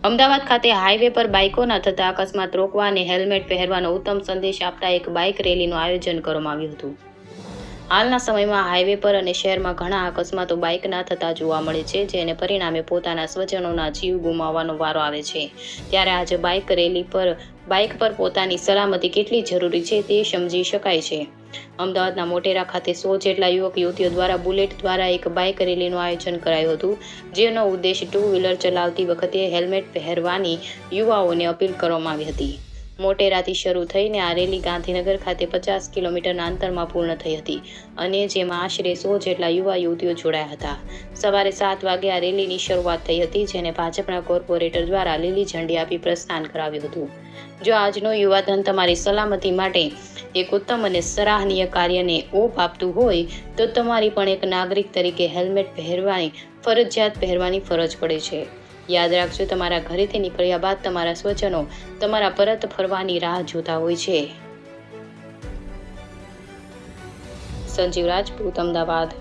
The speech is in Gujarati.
અમદાવાદ ખાતે હાઈવે પર બાઇકોના થતા અકસ્માત રોકવા અને હેલ્મેટ પહેરવાનો ઉત્તમ સંદેશ આપતા એક બાઇક રેલીનું આયોજન કરવામાં આવ્યું હતું। હાલના સમયમાં હાઈવે પર અને શહેરમાં ઘણા અકસ્માતો બાઇકના થતા જોવા મળે છે, જેને પરિણામે પોતાના સ્વજનોના જીવ ગુમાવવાનો વારો આવે છે। ત્યારે આજે બાઇક પર પોતાની સલામતી કેટલી જરૂરી છે તે સમજી શકાય છે। અમદાવાદના મોટેરા ખાતે 100 જેટલા યુવક યુવતીઓ દ્વારા બુલેટ દ્વારા એક બાઇક રેલીનું આયોજન કરાયું હતું, જેનો ઉદ્દેશ ટુ વ્હીલર ચલાવતી વખતે હેલ્મેટ પહેરવાની યુવાઓને અપીલ કરવામાં આવી હતી। મોટેરાથી શરૂ થઈને આ રેલી ગાંધીનગર ખાતે 50 કિલોમીટરના અંતરમાં પૂર્ણ થઈ હતી અને જેમાં આશરે 100 જેટલા યુવા યુવતીઓ જોડાયા હતા। સવારે 7 વાગે આ રેલીની શરૂઆત થઈ હતી, જેને ભાજપના કોર્પોરેટર દ્વારા લીલી ઝંડી આપી પ્રસ્થાન કરાવ્યું હતું। જો આજનો યુવાધન તમારી સલામતી માટે એક ઉત્તમ અને સરાહનીય કાર્યને ઓપ આપતું હોય તો તમારી પણ એક નાગરિક તરીકે હેલ્મેટ ફરજિયાત પહેરવાની ફરજ પડે છે। યાદ રાખજો, તમારા ઘરેથી નીકળ્યા બાદ તમારા સ્વજનો તમારા પરત ફરવાની રાહ જોતા હોય છે। સંજીવ રાજપૂત, અમદાવાદ।